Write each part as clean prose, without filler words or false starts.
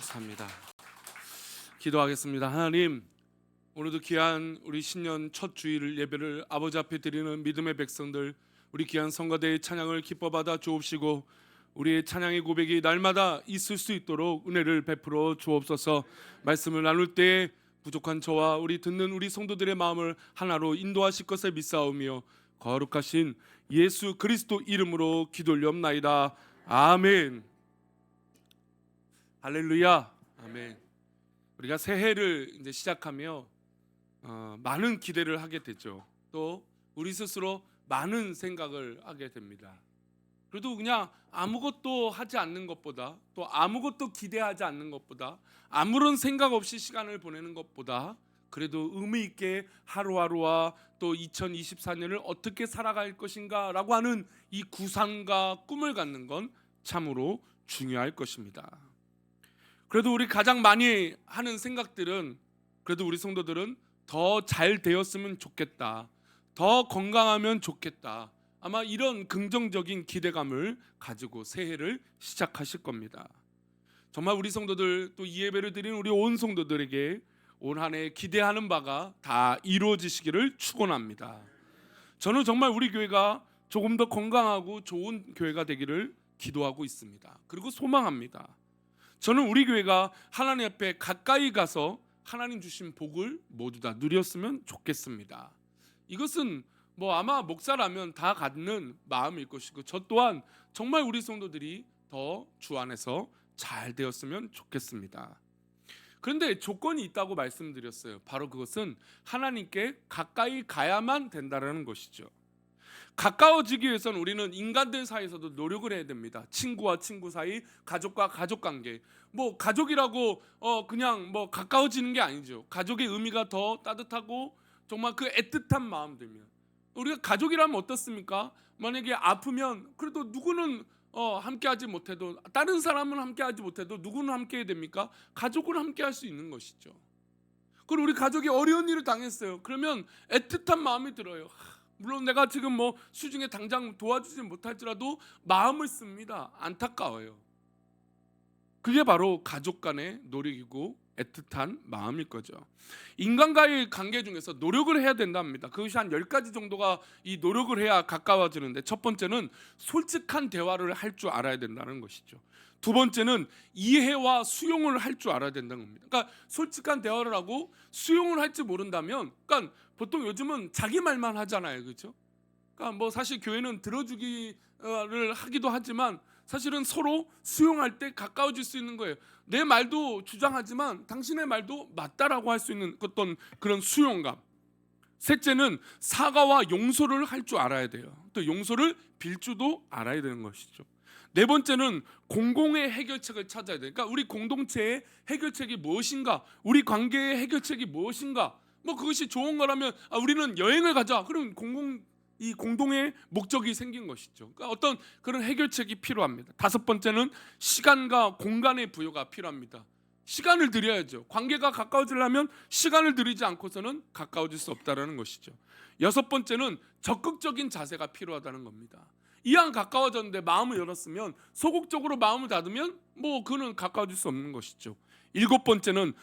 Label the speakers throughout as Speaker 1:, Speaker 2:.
Speaker 1: 감사합니다. 기도하겠습니다. 하나님, 오늘도 귀한 우리 신년 첫 주일 예배를 아버지 앞에 드리는 믿음의 백성들, 우리 귀한 성가대의 찬양을 기뻐 받아 주옵시고 우리의 찬양의 고백이 날마다 있을 수 있도록 은혜를 베풀어 주옵소서. 말씀을 나눌 때 부족한 저와 우리 듣는 우리 성도들의 마음을 하나로 인도하실 것을 믿사오며 거룩하신 예수 그리스도 이름으로 기도 올리옵나이다. 아멘. 할렐루야. 아멘. 우리가 새해를 이제 시작하며 많은 기대를 하게 되죠. 또 우리 스스로 많은 생각을 하게 됩니다. 그래도 그냥 아무것도 하지 않는 것보다, 또 아무것도 기대하지 않는 것보다, 아무런 생각 없이 시간을 보내는 것보다 그래도 의미 있게 하루하루와 또 2024년을 어떻게 살아갈 것인가 라고 하는 이 구상과 꿈을 갖는 건 참으로 중요할 것입니다. 그래도 우리 가장 많이 하는 생각들은, 그래도 우리 성도들은 더 잘 되었으면 좋겠다, 더 건강하면 좋겠다, 아마 이런 긍정적인 기대감을 가지고 새해를 시작하실 겁니다. 정말 우리 성도들, 또 이 예배를 드리는 우리 온 성도들에게 올 한 해 기대하는 바가 다 이루어지시기를 축원합니다. 저는 정말 우리 교회가 조금 더 건강하고 좋은 교회가 되기를 기도하고 있습니다. 그리고 소망합니다. 저는 우리 교회가 하나님 앞에 가까이 가서 하나님 주신 복을 모두 다 누렸으면 좋겠습니다. 이것은 아마 목사라면 다 갖는 마음일 것이고, 저 또한 정말 우리 성도들이 더 주 안에서 잘 되었으면 좋겠습니다. 그런데 조건이 있다고 말씀드렸어요. 바로 그것은 하나님께 가까이 가야만 된다는 것이죠. 가까워지기 위해서는 우리는 인간들 사이에서도 노력을 해야 됩니다. 친구와 친구 사이, 가족과 가족 관계. 가족이라고 그냥 가까워지는 게 아니죠. 가족의 의미가 더 따뜻하고 정말 그 애틋한 마음들면, 우리가 가족이라면 어떻습니까? 만약에 아프면 그래도 누구는 함께하지 못해도, 다른 사람은 함께하지 못해도 누구는 함께해야 됩니까? 가족은 함께할 수 있는 것이죠. 그리고 우리 가족이 어려운 일을 당했어요. 그러면 애틋한 마음이 들어요. 물론 내가 지금 수중에 당장 도와주지 못할지라도 마음을 씁니다. 안타까워요. 그게 바로 가족 간의 노력이고 애틋한 마음일 거죠. 인간과의 관계 중에서 노력을 해야 된답니다. 그것이 한 10가지 정도가 이 노력을 해야 가까워지는데, 첫 번째는 솔직한 대화를 할 줄 알아야 된다는 것이죠. 두 번째는 이해와 수용을 할 줄 알아야 된다는 겁니다. 그러니까 솔직한 대화를 하고 수용을 할 줄 모른다면, 그러니까 보통 요즘은 자기 말만 하잖아요, 그렇죠? 그러니까 사실 교회는 들어주기를 하기도 하지만 사실은 서로 수용할 때 가까워질 수 있는 거예요. 내 말도 주장하지만 당신의 말도 맞다라고 할 수 있는 어떤 그런 수용감. 셋째는 사과와 용서를 할 줄 알아야 돼요. 또 용서를 빌 줄도 알아야 되는 것이죠. 네 번째는 공공의 해결책을 찾아야 돼요. 그러니까 우리 공동체의 해결책이 무엇인가, 우리 관계의 해결책이 무엇인가. 그것이 좋은 거라면 우리는 여행을 가자. 그럼 이 공동의 목적이 생긴 것이죠. 그러니까 어떤 그런 해결책이 필요합니다. 다섯 번째는 시간과 공간의 부여가 필요합니다. 시간을 드려야죠. 관계가 가까워지려면 시간을 들이지 않고서는 가까워질 수 없다는 것이죠. 여섯 번째는 적극적인 자세가 필요하다는 겁니다. 이왕 가까워졌는데 마음을 열었으면, 소극적으로 마음을 닫으면 그는 가까워질 수 없는 것이죠. 일곱 번째는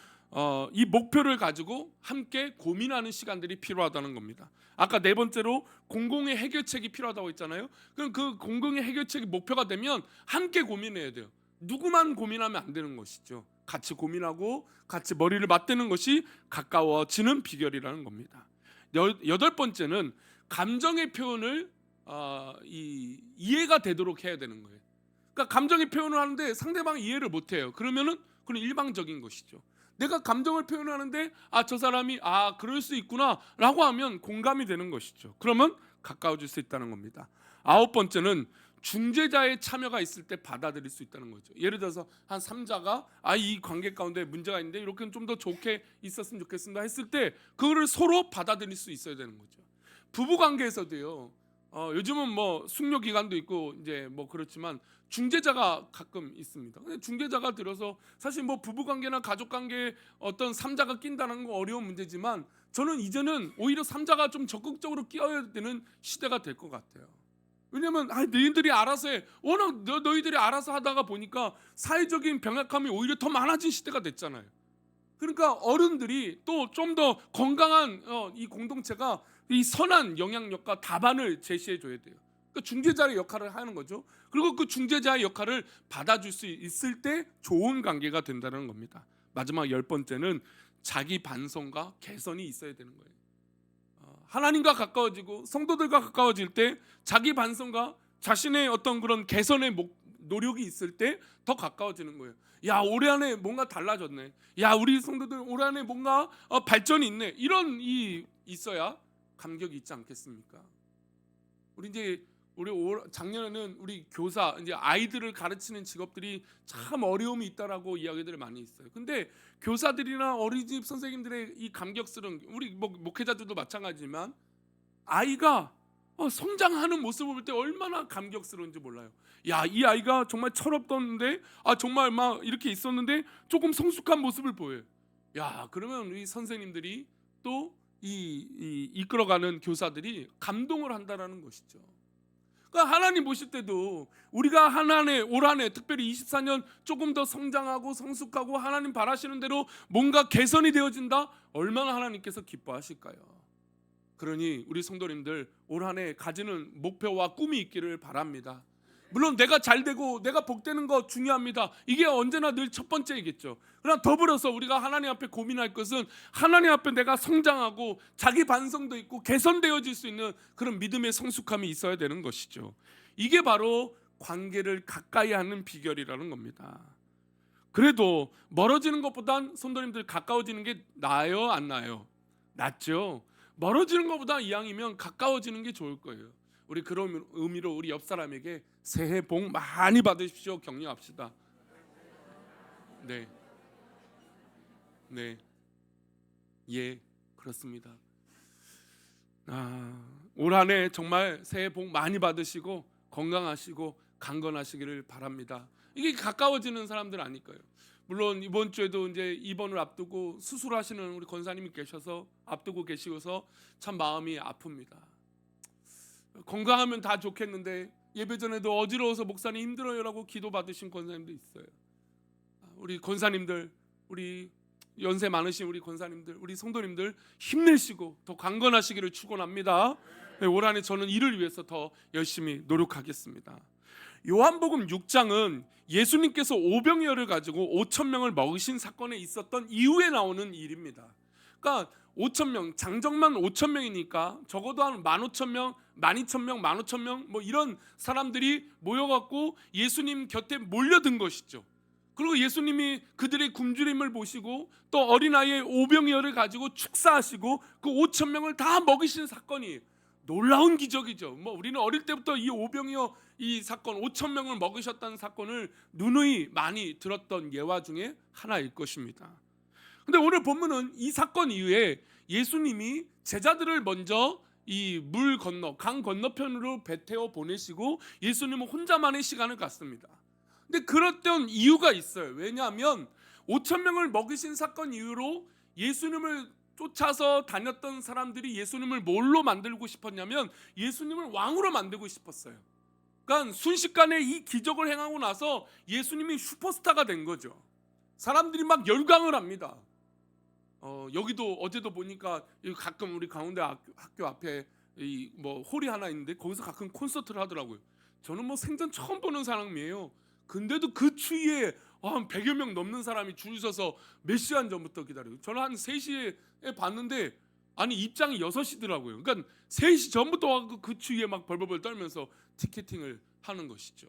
Speaker 1: 이 목표를 가지고 함께 고민하는 시간들이 필요하다는 겁니다. 아까 네 번째로 공공의 해결책이 필요하다고 했잖아요. 그럼 그 공공의 해결책이 목표가 되면 함께 고민해야 돼요. 누구만 고민하면 안 되는 것이죠. 같이 고민하고 같이 머리를 맞대는 것이 가까워지는 비결이라는 겁니다. 여덟 번째는 감정의 표현을 이해가 되도록 해야 되는 거예요. 그러니까 감정의 표현을 하는데 상대방이 이해를 못해요. 그러면은 그건 일방적인 것이죠. 내가 감정을 표현하는데 저 사람이 그럴 수 있구나 라고 하면 공감이 되는 것이죠. 그러면 가까워질 수 있다는 겁니다. 아홉 번째는 중재자의 참여가 있을 때 받아들일 수 있다는 거죠. 예를 들어서 한 3자가 이 관계 가운데 문제가 있는데 이렇게 좀 더 좋게 있었으면 좋겠습니다 했을 때 그거를 서로 받아들일 수 있어야 되는 거죠. 부부 관계에서도요. 요즘은 숙려 기간도 있고 이제 그렇지만 중재자가 가끔 있습니다. 근데 중재자가 들어서 사실 부부 관계나 가족 관계에 어떤 3자가 낀다는 건 어려운 문제지만, 저는 이제는 오히려 3자가 좀 적극적으로 끼어야 되는 시대가 될 것 같아요. 왜냐면 너희들이 알아서 해. 워낙 너희들이 알아서 하다가 보니까 사회적인 병약함이 오히려 더 많아진 시대가 됐잖아요. 그러니까 어른들이 또 좀 더 건강한 이 공동체가 이 선한 영향력과 답안을 제시해 줘야 돼요. 그러니까 중재자의 역할을 하는 거죠. 그리고 그 중재자의 역할을 받아줄 수 있을 때 좋은 관계가 된다는 겁니다. 마지막 10번째는 자기 반성과 개선이 있어야 되는 거예요. 하나님과 가까워지고 성도들과 가까워질 때 자기 반성과 자신의 어떤 그런 개선의 노력이 있을 때 더 가까워지는 거예요. 야, 올해 안에 뭔가 달라졌네. 야, 우리 성도들 올해 안에 뭔가 발전이 있네. 이런 있어야 감격이 있지 않겠습니까? 우리 작년에는 우리 교사 이제 아이들을 가르치는 직업들이 참 어려움이 있다라고 이야기들을 많이 있어요. 근데 교사들이나 어린이집 선생님들의 이 감격스러운, 우리 목회자들도 마찬가지지만 아이가 성장하는 모습을 볼 때 얼마나 감격스러운지 몰라요. 야, 이 아이가 정말 철없던데 정말 막 이렇게 있었는데 조금 성숙한 모습을 보여요. 야, 그러면 우리 선생님들이 또 이끌어가는 교사들이 감동을 한다라는 것이죠. 그러니까 하나님 보실 때도 우리가 올 한해 특별히 24년 조금 더 성장하고 성숙하고 하나님 바라시는 대로 뭔가 개선이 되어진다, 얼마나 하나님께서 기뻐하실까요? 그러니 우리 성도님들 올 한해 가지는 목표와 꿈이 있기를 바랍니다. 물론 내가 잘되고 내가 복되는 거 중요합니다. 이게 언제나 늘 첫 번째이겠죠. 그러나 더불어서 우리가 하나님 앞에 고민할 것은 하나님 앞에 내가 성장하고 자기 반성도 있고 개선되어질 수 있는 그런 믿음의 성숙함이 있어야 되는 것이죠. 이게 바로 관계를 가까이 하는 비결이라는 겁니다. 그래도 멀어지는 것보단 성도님들 가까워지는 게 나아요, 안 나아요? 낫죠. 멀어지는 것보다 이왕이면 가까워지는 게 좋을 거예요. 우리 그런 의미로 우리 옆 사람에게 새해 복 많이 받으십시오 격려합시다. 네, 예, 그렇습니다. 올 한해 정말 새해 복 많이 받으시고 건강하시고 강건하시기를 바랍니다. 이게 가까워지는 사람들 아닐까요? 물론 이번 주에도 이제 입원을 앞두고 수술하시는 우리 권사님이 계셔서 앞두고 계시고서 참 마음이 아픕니다. 건강하면 다 좋겠는데 예배 전에도 어지러워서 목사님 힘들어요라고 기도 받으신 권사님도 있어요. 우리 권사님들, 우리 연세 많으신 우리 권사님들, 우리 성도님들 힘내시고 더 강건하시기를 축원합니다. 올 한해 저는 이를 위해서 더 열심히 노력하겠습니다. 요한복음 6장은 예수님께서 오병이어를 가지고 5,000명을 먹이신 사건에 있었던 이후에 나오는 일입니다. 그러니까 5,000명, 장정만 5,000명이니까 적어도 한 15,000명, 12,000명, 15,000명 뭐 이런 사람들이 모여갖고 예수님 곁에 몰려든 것이죠. 그리고 예수님이 그들의 굶주림을 보시고 또 어린아이의 오병이어를 가지고 축사하시고 그 5,000명을 다 먹이신 사건이 놀라운 기적이죠. 뭐 우리는 어릴 때부터 이 오병이어 이 사건 5,000명을 먹으셨다는 사건을 누누이 많이 들었던 예화 중에 하나일 것입니다. 근데 오늘 본문은 이 사건 이후에 예수님이 제자들을 먼저 이 물 건너 강 건너편으로 배 태워 보내시고 예수님은 혼자만의 시간을 갖습니다. 근데 그랬던 이유가 있어요. 왜냐하면 5,000명을 먹이신 사건 이후로 예수님을 쫓아서 다녔던 사람들이 예수님을 뭘로 만들고 싶었냐면 예수님을 왕으로 만들고 싶었어요. 그러니까 순식간에 이 기적을 행하고 나서 예수님이 슈퍼스타가 된 거죠. 사람들이 막 열광을 합니다. 여기도 어제도 보니까 가끔 우리 강원대 학교 앞에 뭐 홀이 하나 있는데 거기서 가끔 콘서트를 하더라고요. 저는 뭐 생전 처음 보는 사람이에요. 근데도 그 추위에 한 100여 명 넘는 사람이 줄 서서 몇 시간 전부터 기다려요. 저는 한 3시에 봤는데 아니 입장이 6시더라고요. 그러니까 3시 전부터 와서 그 추위에 막 벌벌벌 떨면서 티켓팅을 하는 것이죠.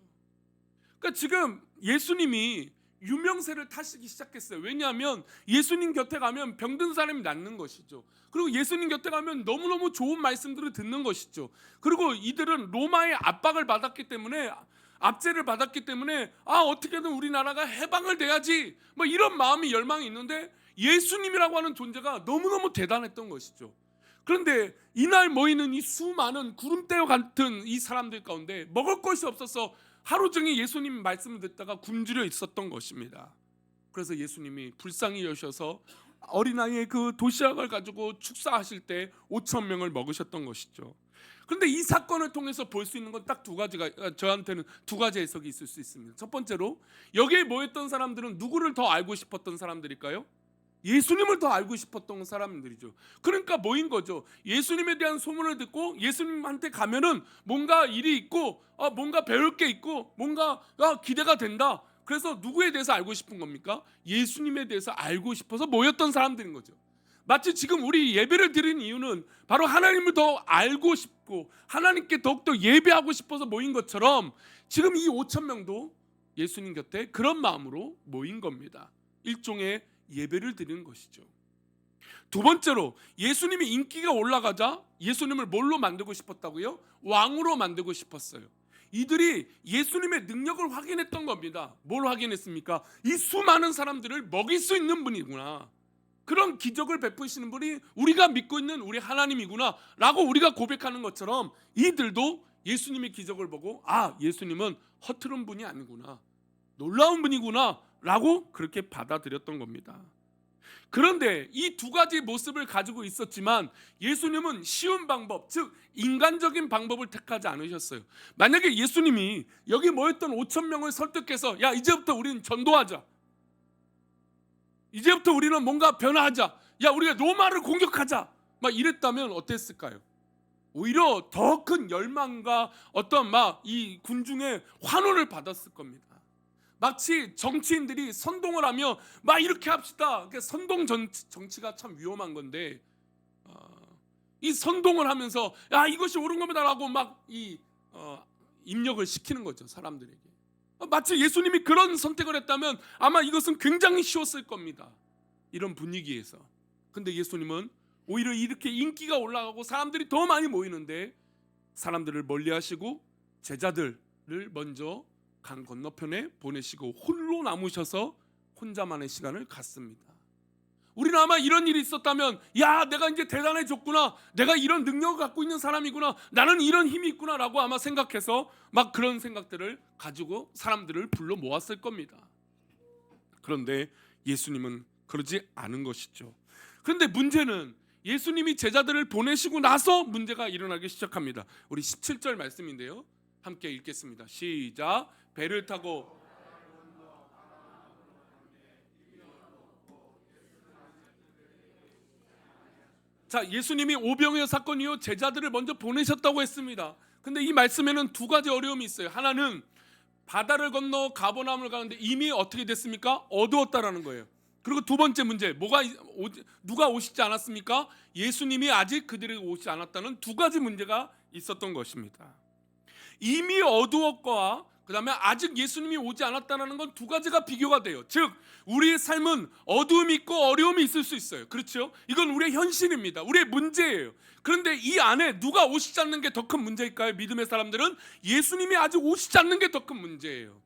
Speaker 1: 그러니까 지금 예수님이 유명세를 타시기 시작했어요. 왜냐하면 예수님 곁에 가면 병든 사람이 낫는 것이죠. 그리고 예수님 곁에 가면 너무너무 좋은 말씀들을 듣는 것이죠. 그리고 이들은 로마의 압박을 받았기 때문에 압제를 받았기 때문에 어떻게든 우리나라가 해방을 돼야지 뭐 이런 마음이 열망이 있는데 예수님이라고 하는 존재가 너무너무 대단했던 것이죠. 그런데 이날 모이는 이 수많은 구름대와 같은 이 사람들 가운데 먹을 것이 없어서 하루 종일 예수님 말씀을 듣다가 굶주려 있었던 것입니다. 그래서 예수님이 불쌍히 여셔서 어린아이의 그 도시락을 가지고 축사하실 때 5,000명을 먹으셨던 것이죠. 그런데 이 사건을 통해서 볼 수 있는 건 딱 두 가지가, 저한테는 두 가지 해석이 있을 수 있습니다. 첫 번째로, 여기에 모였던 사람들은 누구를 더 알고 싶었던 사람들일까요? 예수님을 더 알고 싶었던 사람들이죠. 그러니까 모인 거죠. 예수님에 대한 소문을 듣고 예수님한테 가면은 뭔가 일이 있고, 뭔가 배울 게 있고, 뭔가 기대가 된다. 그래서 누구에 대해서 알고 싶은 겁니까? 예수님에 대해서 알고 싶어서 모였던 사람들인 거죠. 마치 지금 우리 예배를 드리는 이유는 바로 하나님을 더 알고 싶고 하나님께 더욱더 예배하고 싶어서 모인 것처럼, 지금 이 5천 명도 예수님 곁에 그런 마음으로 모인 겁니다. 일종의 예배를 드리는 것이죠. 두 번째로, 예수님이 인기가 올라가자 예수님을 뭘로 만들고 싶었다고요? 왕으로 만들고 싶었어요. 이들이 예수님의 능력을 확인했던 겁니다. 뭘 확인했습니까? 이 수많은 사람들을 먹일 수 있는 분이구나, 그런 기적을 베푸시는 분이 우리가 믿고 있는 우리 하나님이구나 라고 우리가 고백하는 것처럼, 이들도 예수님의 기적을 보고 예수님은 허투른 분이 아니구나, 놀라운 분이구나 라고 그렇게 받아들였던 겁니다. 그런데 이 두 가지 모습을 가지고 있었지만 예수님은 쉬운 방법, 즉 인간적인 방법을 택하지 않으셨어요. 만약에 예수님이 여기 모였던 5천 명을 설득해서 야, 이제부터 우리는 전도하자, 이제부터 우리는 뭔가 변화하자, 야, 우리가 로마를 공격하자, 막 이랬다면 어땠을까요? 오히려 더 큰 열망과 어떤 이 군중의 환호를 받았을 겁니다. 마치 정치인들이 선동을 하며 이렇게 합시다. 선동 정치가 참 위험한 건데, 이 선동을 하면서 이것이 옳은 겁니다라고 입력을 시키는 거죠, 사람들에게. 마치 예수님이 그런 선택을 했다면 아마 이것은 굉장히 쉬웠을 겁니다, 이런 분위기에서. 근데 예수님은 오히려 이렇게 인기가 올라가고 사람들이 더 많이 모이는데 사람들을 멀리하시고 제자들을 먼저 강 건너편에 보내시고 홀로 남으셔서 혼자만의 시간을 갖습니다. 우리는 아마 이런 일이 있었다면, 야, 내가 이제 대단해졌구나, 내가 이런 능력을 갖고 있는 사람이구나, 나는 이런 힘이 있구나 라고 아마 생각해서 그런 생각들을 가지고 사람들을 불러 모았을 겁니다. 그런데 예수님은 그러지 않은 것이죠. 그런데 문제는 예수님이 제자들을 보내시고 나서 문제가 일어나기 시작합니다. 우리 17절 말씀인데요, 함께 읽겠습니다. 시작. 배를 타고 예수님이 오병이어 사건 이후 제자들을 먼저 보내셨다고 했습니다. 근데 이 말씀에는 두 가지 어려움이 있어요. 하나는 바다를 건너 가버나움을 가는데 이미 어떻게 됐습니까? 어두웠다라는 거예요. 그리고 두 번째 문제, 누가 오시지 않았습니까? 예수님이 아직 그들에게 오시지 않았다는 두 가지 문제가 있었던 것입니다. 이미 어두웠과 그 다음에 아직 예수님이 오지 않았다는 건 두 가지가 비교가 돼요. 즉 우리의 삶은 어두움이 있고 어려움이 있을 수 있어요. 그렇죠? 이건 우리의 현실입니다. 우리의 문제예요. 그런데 이 안에 누가 오시지 않는 게 더 큰 문제일까요? 믿음의 사람들은 예수님이 아직 오시지 않는 게 더 큰 문제예요.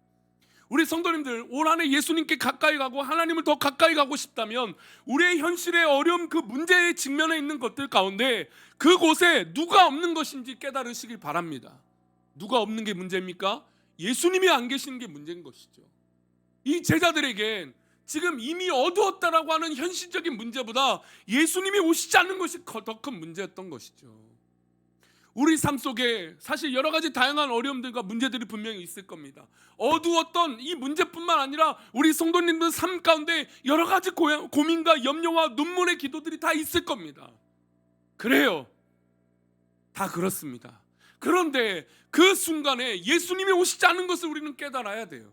Speaker 1: 우리 성도님들, 올 한해 예수님께 가까이 가고 하나님을 더 가까이 가고 싶다면 우리의 현실의 어려움, 그 문제의 직면에 있는 것들 가운데 그곳에 누가 없는 것인지 깨달으시길 바랍니다. 누가 없는 게 문제입니까? 예수님이 안 계시는 게 문제인 것이죠. 이 제자들에겐 지금 이미 어두웠다라고 하는 현실적인 문제보다 예수님이 오시지 않는 것이 더 큰 문제였던 것이죠. 우리 삶 속에 사실 여러 가지 다양한 어려움들과 문제들이 분명히 있을 겁니다. 어두웠던 이 문제뿐만 아니라 우리 성도님들 삶 가운데 여러 가지 고민과 염려와 눈물의 기도들이 다 있을 겁니다. 그래요, 다 그렇습니다. 그런데 그 순간에 예수님이 오시지 않은 것을 우리는 깨달아야 돼요.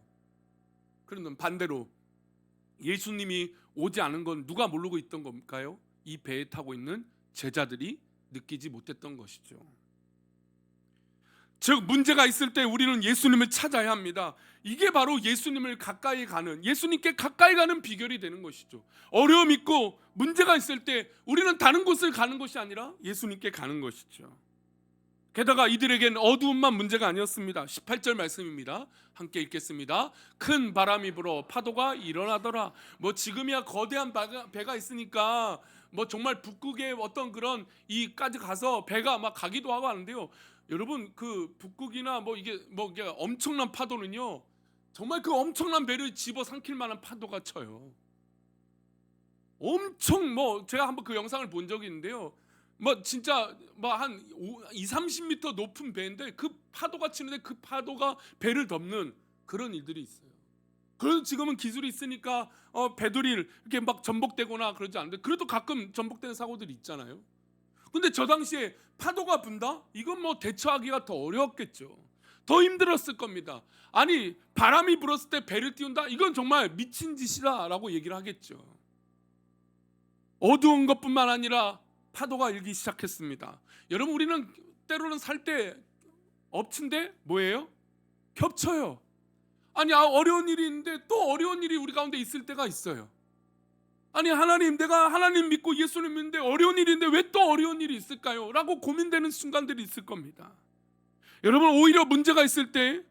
Speaker 1: 그런데 반대로 예수님이 오지 않은 건 누가 모르고 있던 걸까요? 이 배에 타고 있는 제자들이 느끼지 못했던 것이죠. 즉 문제가 있을 때 우리는 예수님을 찾아야 합니다. 이게 바로 예수님을 가까이 가는, 예수님께 가까이 가는 비결이 되는 것이죠. 어려움 있고 문제가 있을 때 우리는 다른 곳을 가는 것이 아니라 예수님께 가는 것이죠. 게다가 이들에겐 어두움만 문제가 아니었습니다. 18절 말씀입니다. 함께 읽겠습니다. 큰 바람이 불어 파도가 일어나더라. 지금이야 거대한 배가 있으니까 정말 북극의 어떤 그런 이까지 가서 배가 가기도 하고 하는데요. 여러분, 그 북극이나 이게 엄청난 파도는요, 정말 그 엄청난 배를 집어삼킬 만한 파도가 쳐요. 엄청 제가 한번 그 영상을 본 적이 있는데요. 뭐 진짜 뭐 한 2, 30m 높은 배인데 그 파도가 치는데 그 파도가 배를 덮는 그런 일들이 있어요. 그래도 지금은 기술이 있으니까 배들이 이렇게 막 전복되거나 그러지 않는데 그래도 가끔 전복되는 사고들이 있잖아요. 근데 저 당시에 파도가 분다? 이건 뭐 대처하기가 더 어려웠겠죠. 더 힘들었을 겁니다. 아니 바람이 불었을 때 배를 띄운다? 이건 정말 미친 짓이다라고 얘기를 하겠죠. 어두운 것뿐만 아니라 파도가 일기 시작했습니다. 여러분 우리는 때로는 살 때 엎친데 뭐예요? 겹쳐요. 아니 어려운 일이 있는데 또 어려운 일이 우리 가운데 있을 때가 있어요. 아니 하나님 내가 하나님 믿고 예수님 믿는데 어려운 일인데 왜 또 어려운 일이 있을까요? 라고 고민되는 순간들이 있을 겁니다. 여러분 오히려 문제가 있을 때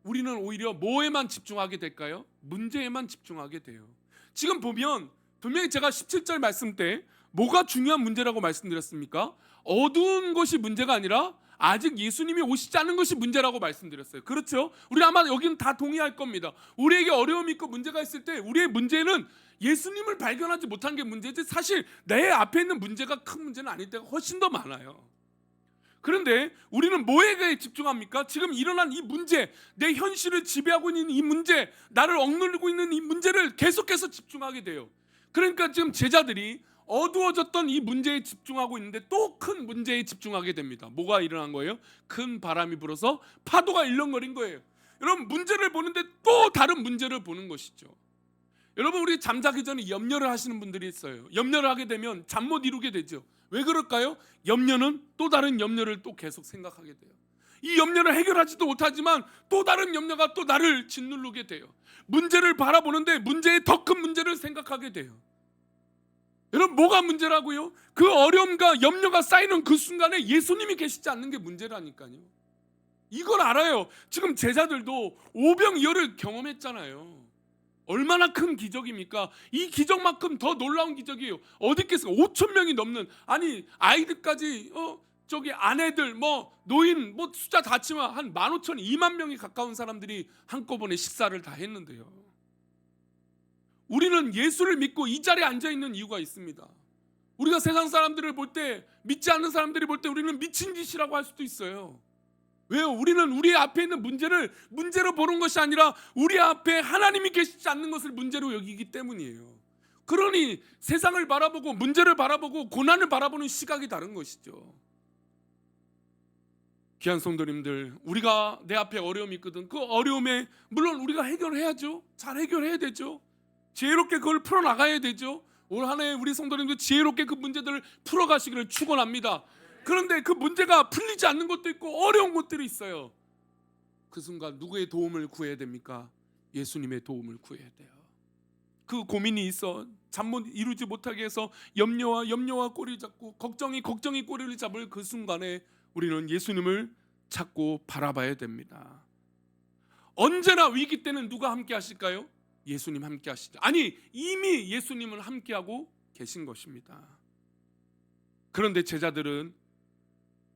Speaker 1: 우리는 오히려 뭐에만 집중하게 될까요? 문제에만 집중하게 돼요. 지금 보면 분명히 제가 17절 말씀 때 뭐가 중요한 문제라고 말씀드렸습니까? 어두운 것이 문제가 아니라 아직 예수님이 오시지 않은 것이 문제라고 말씀드렸어요. 그렇죠? 우리 아마 여기는 다 동의할 겁니다. 우리에게 어려움이 있고 문제가 있을 때 우리의 문제는 예수님을 발견하지 못한 게 문제지 사실 내 앞에 있는 문제가 큰 문제는 아닐 때가 훨씬 더 많아요. 그런데 우리는 뭐에 집중합니까? 지금 일어난 이 문제, 내 현실을 지배하고 있는 이 문제, 나를 억누르고 있는 이 문제를 계속해서 집중하게 돼요. 그러니까 지금 제자들이 어두워졌던 이 문제에 집중하고 있는데 또 큰 문제에 집중하게 됩니다. 뭐가 일어난 거예요? 큰 바람이 불어서 파도가 일렁거린 거예요. 여러분 문제를 보는데 또 다른 문제를 보는 것이죠. 여러분 우리 잠자기 전에 염려를 하시는 분들이 있어요. 염려를 하게 되면 잠 못 이루게 되죠. 왜 그럴까요? 염려는 또 다른 염려를 또 계속 생각하게 돼요. 이 염려를 해결하지도 못하지만 또 다른 염려가 또 나를 짓누르게 돼요. 문제를 바라보는데 문제의 더 큰 문제를 생각하게 돼요. 여러분 뭐가 문제라고요? 그 어려움과 염려가 쌓이는 그 순간에 예수님이 계시지 않는 게 문제라니까요. 이걸 알아요. 지금 제자들도 오병이어를 경험했잖아요. 얼마나 큰 기적입니까? 이 기적만큼 더 놀라운 기적이에요. 어디 있겠습니까? 5천 명이 넘는 아니 아이들까지 저기 아내들 뭐 노인 뭐 숫자 다 치면 한 15,000, 2만 명이 가까운 사람들이 한꺼번에 식사를 다 했는데요. 우리는 예수를 믿고 이 자리에 앉아 있는 이유가 있습니다. 우리가 세상 사람들을 볼 때 믿지 않는 사람들이 볼 때 우리는 미친 짓이라고 할 수도 있어요. 왜요? 우리는 우리 앞에 있는 문제를 문제로 보는 것이 아니라 우리 앞에 하나님이 계시지 않는 것을 문제로 여기기 때문이에요. 그러니 세상을 바라보고 문제를 바라보고 고난을 바라보는 시각이 다른 것이죠. 귀한 성도님들, 우리가 내 앞에 어려움이 있거든. 그 어려움에 물론 우리가 해결해야죠. 잘 해결해야 되죠. 지혜롭게 그걸 풀어나가야 되죠. 올 한 해 우리 성도님들 지혜롭게 그 문제들을 풀어가시기를 축원합니다. 그런데 그 문제가 풀리지 않는 것도 있고 어려운 것들이 있어요. 그 순간 누구의 도움을 구해야 됩니까? 예수님의 도움을 구해야 돼요. 그 고민이 있어 잠 못 이루지 못하게 해서 염려와 꼬리를 잡고 걱정이 꼬리를 잡을 그 순간에 우리는 예수님을 찾고 바라봐야 됩니다. 언제나 위기 때는 누가 함께 하실까요? 예수님 함께 하시죠. 아니 이미 예수님을 함께하고 계신 것입니다. 그런데 제자들은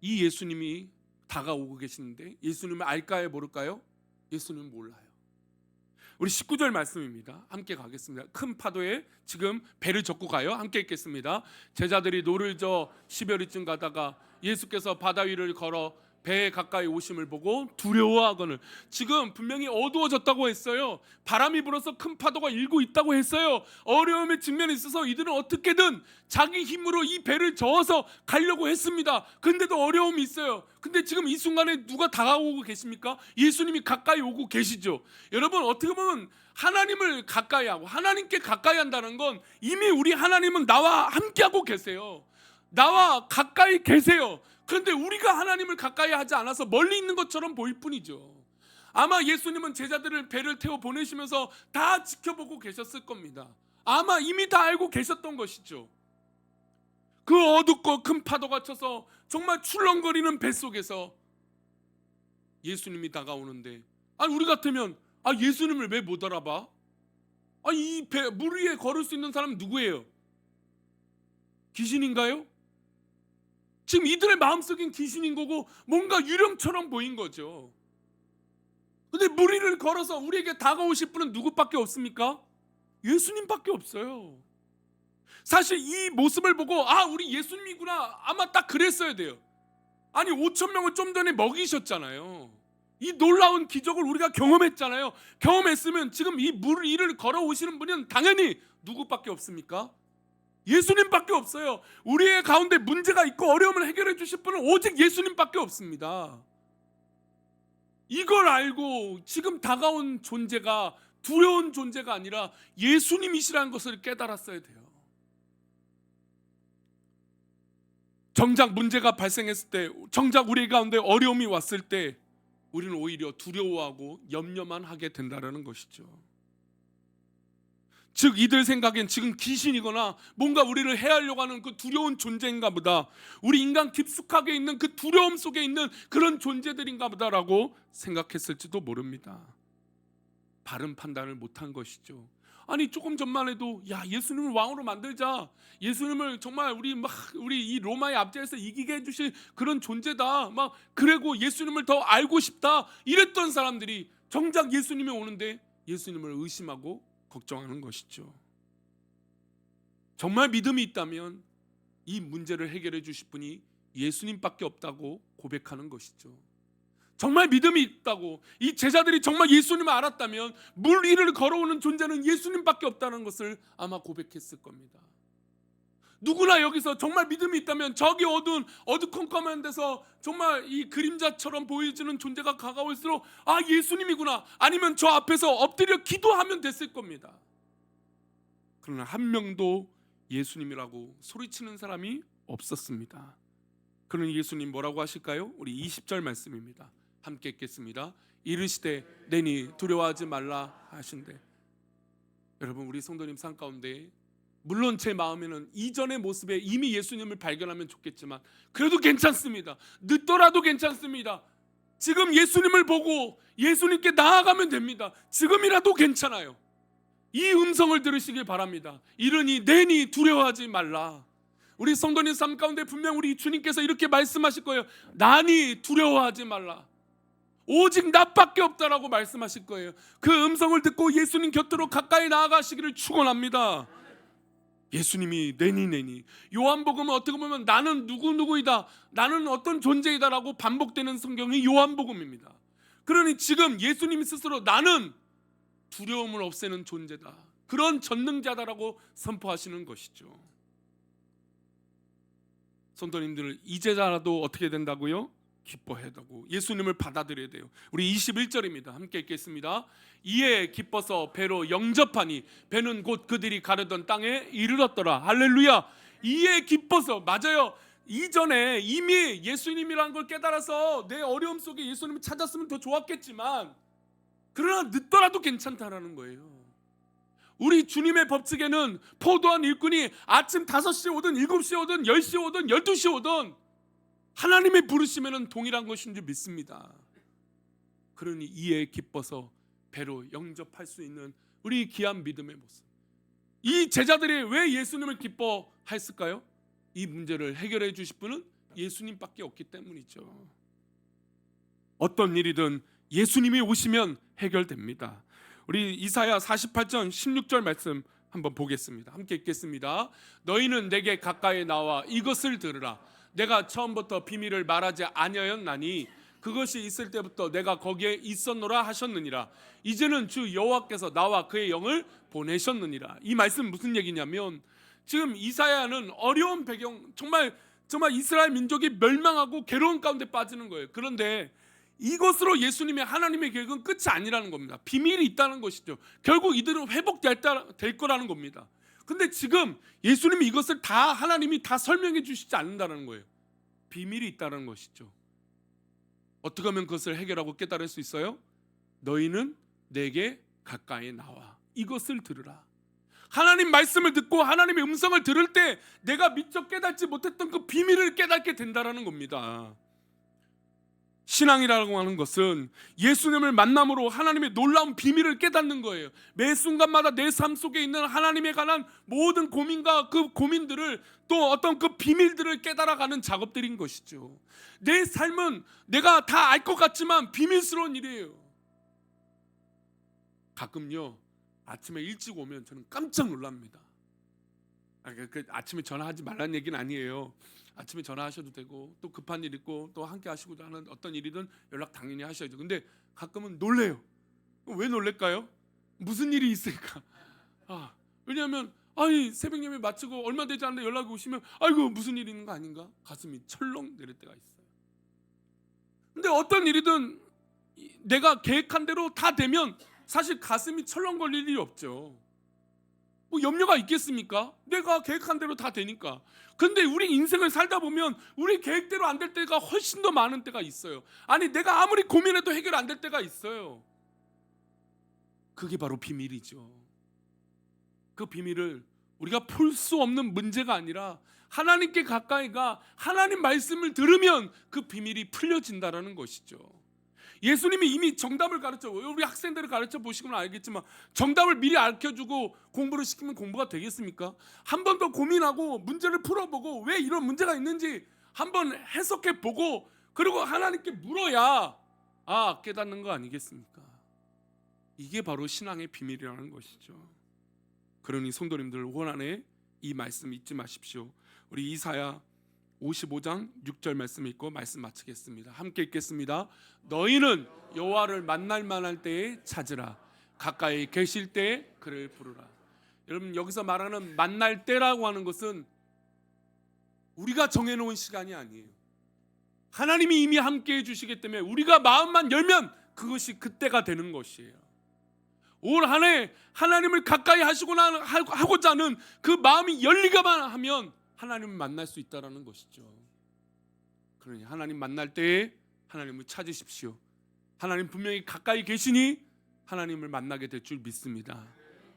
Speaker 1: 이 예수님이 다가오고 계시는데 예수님을 알까요 모를까요? 예수님은 몰라요. 우리 19절 말씀입니다. 함께 가겠습니다. 큰 파도에 지금 배를 젓고 가요. 함께 읽겠습니다. 제자들이 노를 저 10여리쯤 가다가 예수께서 바다 위를 걸어 배에 가까이 오심을 보고 두려워하거늘. 지금 분명히 어두워졌다고 했어요. 바람이 불어서 큰 파도가 일고 있다고 했어요. 어려움의 직면에 있어서 이들은 어떻게든 자기 힘으로 이 배를 저어서 가려고 했습니다. 근데도 어려움이 있어요. 근데 지금 이 순간에 누가 다가오고 계십니까? 예수님이 가까이 오고 계시죠. 여러분 어떻게 보면 하나님을 가까이 하고 하나님께 가까이 한다는 건 이미 우리 하나님은 나와 함께하고 계세요. 나와 가까이 계세요. 그런데 우리가 하나님을 가까이 하지 않아서 멀리 있는 것처럼 보일 뿐이죠. 아마 예수님은 제자들을 배를 태워 보내시면서 다 지켜보고 계셨을 겁니다. 아마 이미 다 알고 계셨던 것이죠. 그 어둡고 큰 파도가 쳐서 정말 출렁거리는 뱃속에서 예수님이 다가오는데 아니 우리 같으면 예수님을 왜 못 알아봐? 이 배, 물 위에 걸을 수 있는 사람은 누구예요? 귀신인가요? 지금 이들의 마음속엔 귀신인 거고 뭔가 유령처럼 보인 거죠. 근데 물 위를 걸어서 우리에게 다가오실 분은 누구밖에 없습니까? 예수님밖에 없어요. 사실 이 모습을 보고 우리 예수님이구나 아마 딱 그랬어야 돼요. 아니 5천 명을 좀 전에 먹이셨잖아요. 이 놀라운 기적을 우리가 경험했잖아요. 경험했으면 지금 이 물 위를 걸어오시는 분은 당연히 누구밖에 없습니까? 예수님밖에 없어요. 우리의 가운데 문제가 있고 어려움을 해결해 주실 분은 오직 예수님밖에 없습니다. 이걸 알고 지금 다가온 존재가 두려운 존재가 아니라 예수님이시라는 것을 깨달았어야 돼요. 정작 문제가 발생했을 때, 정작 우리 가운데 어려움이 왔을 때 우리는 오히려 두려워하고 염려만 하게 된다는 것이죠. 즉 이들 생각엔 지금 귀신이거나 뭔가 우리를 해하려고 하는 그 두려운 존재인가 보다, 우리 인간 깊숙하게 있는 그 두려움 속에 있는 그런 존재들인가 보다라고 생각했을지도 모릅니다. 바른 판단을 못한 것이죠. 아니 조금 전만 해도 예수님을 왕으로 만들자, 예수님을 정말 우리 이 로마의 압제에서 이기게 해주실 그런 존재다, 그리고 예수님을 더 알고 싶다 이랬던 사람들이 정작 예수님이 오는데 예수님을 의심하고 걱정하는 것이죠. 정말 믿음이 있다면 이 문제를 해결해 주실 분이 예수님밖에 없다고 고백하는 것이죠. 정말 믿음이 있다고 이 제자들이 정말 예수님을 알았다면 물 위를 걸어오는 존재는 예수님밖에 없다는 것을 아마 고백했을 겁니다. 누구나 여기서 정말 믿음이 있다면 저기 어두컴컴한 데서 정말 이 그림자처럼 보여지는 존재가 가까울수록 예수님이구나, 아니면 저 앞에서 엎드려 기도하면 됐을 겁니다. 그러나 한 명도 예수님이라고 소리치는 사람이 없었습니다. 그러니 예수님 뭐라고 하실까요? 우리 20절 말씀입니다. 함께 읽겠습니다. 이르시되 내니 두려워하지 말라 하신대. 여러분, 우리 성도님 삶 가운데 물론 제 마음에는 이전의 모습에 이미 예수님을 발견하면 좋겠지만 그래도 괜찮습니다. 늦더라도 괜찮습니다. 지금 예수님을 보고 예수님께 나아가면 됩니다. 지금이라도 괜찮아요. 이 음성을 들으시길 바랍니다. 이르니 내니 두려워하지 말라. 우리 성도님 삶 가운데 분명 우리 주님께서 이렇게 말씀하실 거예요. 나니 두려워하지 말라. 오직 나밖에 없다라고 말씀하실 거예요. 그 음성을 듣고 예수님 곁으로 가까이 나아가시기를 축원합니다. 예수님이 내니 요한복음은 어떻게 보면 나는 누구이다, 나는 어떤 존재이다라고 반복되는 성경이 요한복음입니다. 그러니 지금 예수님이 스스로 나는 두려움을 없애는 존재다, 그런 전능자다라고 선포하시는 것이죠. 성도님들, 이제라도 어떻게 된다고요? 기뻐해야 되고 예수님을 받아들여야 돼요. 우리 21절입니다. 함께 읽겠습니다. 이에 기뻐서 배로 영접하니 배는 곧 그들이 가려던 땅에 이르렀더라. 할렐루야. 이에 기뻐서, 맞아요. 이전에 이미 예수님이라는 걸 깨달아서 내 어려움 속에 예수님을 찾았으면 더 좋았겠지만 그러나 늦더라도 괜찮다라는 거예요. 우리 주님의 법칙에는 포도한 일꾼이 아침 5시에 오든 7시에 오든 10시에 오든 12시에 오든 하나님의 부르심에는 동일한 것인 줄 믿습니다. 그러니 이에 기뻐서 배로 영접할 수 있는 우리 귀한 믿음의 모습. 이 제자들이 왜 예수님을 기뻐했을까요? 이 문제를 해결해 주실 분은 예수님밖에 없기 때문이죠. 어떤 일이든 예수님이 오시면 해결됩니다. 우리 이사야 48장 16절 말씀 한번 보겠습니다. 함께 읽겠습니다. 너희는 내게 가까이 나와 이것을 들으라. 내가 처음부터 비밀을 말하지 아니하였나니 그것이 있을 때부터 내가 거기에 있었노라 하셨느니라. 이제는 주 여호와께서 나와 그의 영을 보내셨느니라. 이 말씀 무슨 얘기냐면 지금 이사야는 어려운 배경, 정말 이스라엘 민족이 멸망하고 괴로운 가운데 빠지는 거예요. 그런데 이것으로 예수님의 하나님의 계획은 끝이 아니라는 겁니다. 비밀이 있다는 것이죠. 결국 이들은 회복될 거라는 겁니다. 근데 지금 예수님이 이것을 다 하나님이 다 설명해 주시지 않는다는 거예요. 비밀이 있다는 것이죠. 어떻게 하면 그것을 해결하고 깨달을 수 있어요? 너희는 내게 가까이 나와 이것을 들으라. 하나님 말씀을 듣고 하나님의 음성을 들을 때 내가 미처 깨닫지 못했던 그 비밀을 깨닫게 된다는 겁니다. 신앙이라고 하는 것은 예수님을 만남으로 하나님의 놀라운 비밀을 깨닫는 거예요. 매 순간마다 내 삶 속에 있는 하나님에 관한 모든 고민과 그 고민들을, 또 어떤 그 비밀들을 깨달아가는 작업들인 것이죠. 내 삶은 내가 다 알 것 같지만 비밀스러운 일이에요. 가끔요 아침에 일찍 오면 저는 깜짝 놀랍니다. 아침에 전화하지 말라는 얘기는 아니에요. 아침에 전화하셔도 되고 또 급한 일 있고 또 함께 하시고자 하는 어떤 일이든 연락 당연히 하셔야죠. 근데 가끔은 놀래요. 왜 놀랄까요? 무슨 일이 있을까? 왜냐하면 새벽 예배 마치고 얼마 되지 않는데 연락이 오시면 아이고 무슨 일이 있는 거 아닌가? 가슴이 철렁 내릴 때가 있어요. 근데 어떤 일이든 내가 계획한 대로 다 되면 사실 가슴이 철렁 걸릴 일이 없죠. 뭐 염려가 있겠습니까? 내가 계획한 대로 다 되니까. 근데 우리 인생을 살다 보면 우리 계획대로 안 될 때가 훨씬 더 많은 때가 있어요. 아니 내가 아무리 고민해도 해결 안 될 때가 있어요. 그게 바로 비밀이죠. 그 비밀을 우리가 풀 수 없는 문제가 아니라 하나님께 가까이 가 하나님 말씀을 들으면 그 비밀이 풀려진다라는 것이죠. 예수님이 이미 정답을 가르쳐, 우리 학생들을 가르쳐 보시면 알겠지만 정답을 미리 알려주고 공부를 시키면 공부가 되겠습니까? 한 번 더 고민하고 문제를 풀어보고 왜 이런 문제가 있는지 한번 해석해보고 그리고 하나님께 물어야 깨닫는 거 아니겠습니까? 이게 바로 신앙의 비밀이라는 것이죠. 그러니 성도님들 올 한 해 이 말씀 잊지 마십시오. 우리 이사야 55장 6절 말씀 읽고 말씀 마치겠습니다. 함께 읽겠습니다. 너희는 여호와를 만날 만할 때에 찾으라. 가까이 계실 때에 그를 부르라. 여러분 여기서 말하는 만날 때라고 하는 것은 우리가 정해놓은 시간이 아니에요. 하나님이 이미 함께 해주시기 때문에 우리가 마음만 열면 그것이 그때가 되는 것이에요. 올 한 해 하나님을 가까이 하고자 하는 그 마음이 열리기만 하면 하나님을 만날 수 있다는 것이죠. 그러니 하나님 만날 때에 하나님을 찾으십시오. 하나님 분명히 가까이 계시니 하나님을 만나게 될 줄 믿습니다.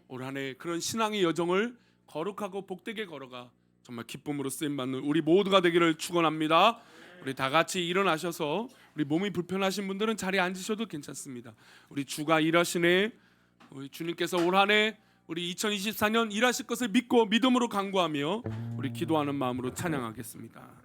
Speaker 1: 올 한 해 그런 신앙의 여정을 거룩하고 복되게 걸어가 정말 기쁨으로 쓰임받는 우리 모두가 되기를 축원합니다. 우리 다 같이 일어나셔서 우리 몸이 불편하신 분들은 자리에 앉으셔도 괜찮습니다. 우리 주가 일하시네. 우리 주님께서 올 한 해 우리 2024년 일하실 것을 믿고 믿음으로 간구하며 우리 기도하는 마음으로 찬양하겠습니다.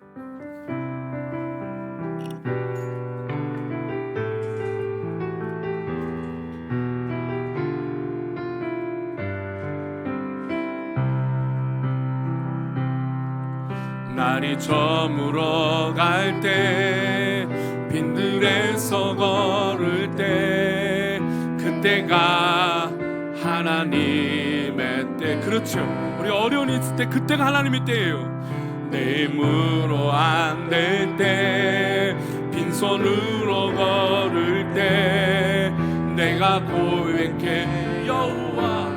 Speaker 1: 날이 저물어 갈 때 빈들에서 걸을 때 그때가 하나님의 때. 그렇죠. 우리 어려운 일 있을 때 그때가 하나님의 때예요. 내 힘으로 안 될 때 빈손으로 걸을 때 내가 고백해 여호와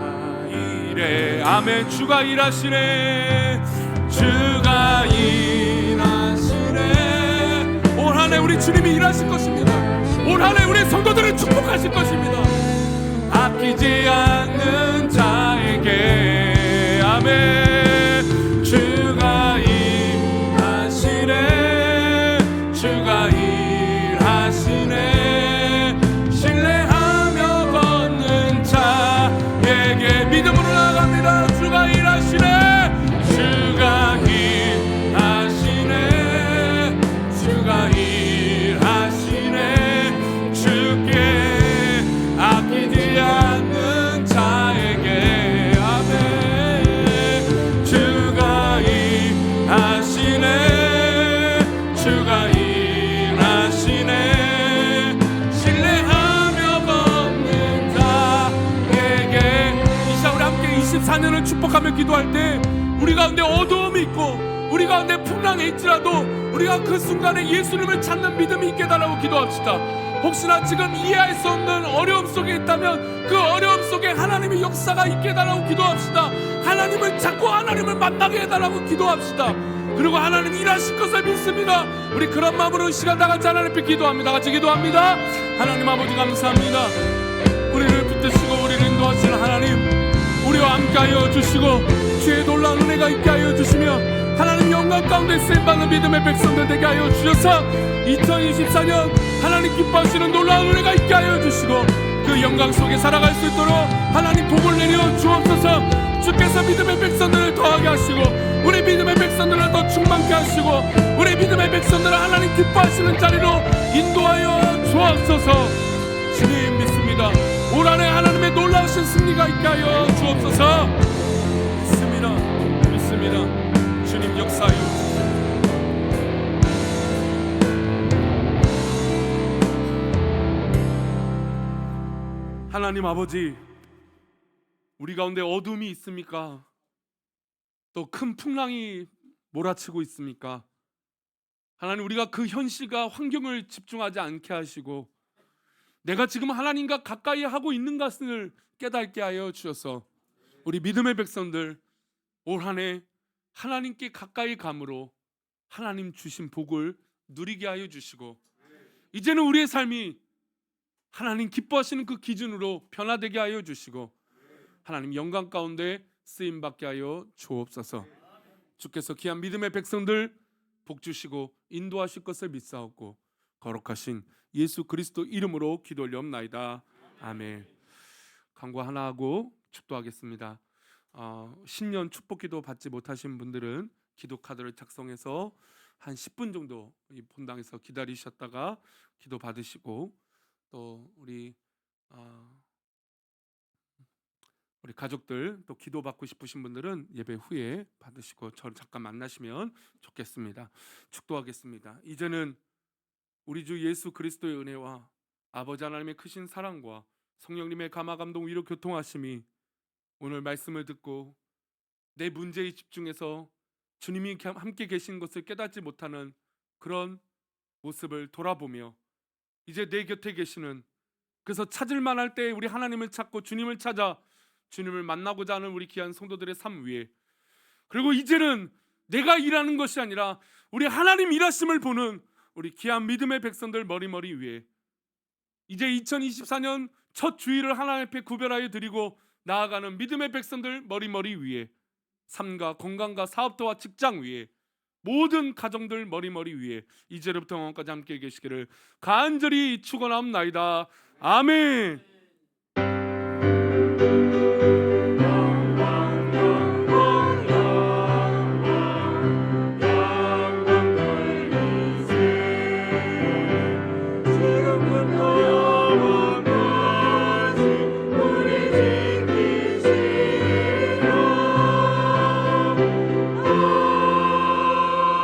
Speaker 1: 이래. 아멘. 주가 일하시네. 주가 일하시네. 올 한 해 우리 주님이 일하실 것입니다. 올 한 해 우리 성도들을 축복하실 것입니다. 아끼지 않는 자에게. 아멘. 주가 일하시네. 주가 일하시네. 신뢰하며 걷는 자에게 믿음으로 나아갑니다. 주가 일하시네. 주가 일하시네. 주가 일하시네. 주께 아끼지 않는 자에게. 아멘. 주가 일하시네. 주가 일하시네. 신뢰하며 걷는 자에게. 이 시간 우리 함께 24년을 축복하며 기도할 때 우리 가운데 어두움이 있고 우리 가운데 풍랑이 있지라도 우리가 그 순간에 예수님을 찾는 믿음이 있게 달라고 기도합시다. 혹시나 지금 이해할 수 없는 어려움 속에 있다면 그 어려움 속에 하나님의 역사가 있게 달라고 기도합시다. 하나님을 찾고 하나님을 만나게 해달라고 기도합시다. 그리고 하나님 일하실 것을 믿습니다. 우리 그런 마음으로 시간 다 같이 하나님 앞에 기도합니다. 같이 기도합니다. 하나님 아버지 감사합니다. 우리를 붙드시고 우리를 인도하시는 하나님, 우리와 함께하여 주시고 주의 놀라운 은혜가 있게 하여 주시며 하나님 영광 가운데 쓰임받는 믿음의 백성들 되게 하여 주셔서 2024년 하나님 기뻐하시는 놀라운 은혜가 있게 하여 주시고 그 영광 속에 살아갈 수 있도록 하나님 복을 내려 주옵소서. 주께서 믿음의 백성들을 더하게 하시고 우리 믿음의 백성들을 더 충만케 하시고 우리 믿음의 백성들을 하나님 기뻐하시는 자리로 인도하여 주옵소서. 주님 믿습니다. 올 한 해 하나님의 놀라우신 승리가 있게 하여 주옵소서. 믿습니다. 하나님 아버지, 우리 가운데 어둠이 있습니까? 또 큰 풍랑이 몰아치고 있습니까? 하나님, 우리가 그 현실과 환경을 집중하지 않게 하시고 내가 지금 하나님과 가까이 하고 있는 것을 깨닫게 하여 주셔서 우리 믿음의 백성들 올 한 해 하나님께 가까이 감으로 하나님 주신 복을 누리게 하여 주시고 이제는 우리의 삶이 하나님 기뻐하시는 그 기준으로 변화되게 하여 주시고 하나님 영광 가운데 쓰임 받게 하여 주옵소서. 주께서 귀한 믿음의 백성들 복 주시고 인도하실 것을 믿사옵고 거룩하신 예수 그리스도 이름으로 기도 올려옵나이다. 아멘. 간구 하나 하고 축도하겠습니다. 신년 축복기도 받지 못하신 분들은 기도 카드를 작성해서 한 10분 정도 이 본당에서 기다리셨다가 기도 받으시고 또 우리 가족들 또 기도 받고 싶으신 분들은 예배 후에 받으시고 저를 잠깐 만나시면 좋겠습니다. 축도하겠습니다. 이제는 우리 주 예수 그리스도의 은혜와 아버지 하나님의 크신 사랑과 성령님의 감화 감동 위로 교통하심이 오늘 말씀을 듣고 내 문제에 집중해서 주님이 함께 계신 것을 깨닫지 못하는 그런 모습을 돌아보며 이제 내 곁에 계시는, 그래서 찾을 만할 때 우리 하나님을 찾고 주님을 찾아 주님을 만나고자 하는 우리 귀한 성도들의 삶 위에, 그리고 이제는 내가 일하는 것이 아니라 우리 하나님 일하심을 보는 우리 귀한 믿음의 백성들 머리 위에 이제 2024년 첫 주일을 하나님 앞에 구별하여 드리고 나아가는 믿음의 백성들 머리 위에, 삶과 건강과 사업도와 직장 위에, 모든 가정들 머리 위에 이제로부터 영원까지 함께 계시기를 간절히 축원하옵나이다. 아멘.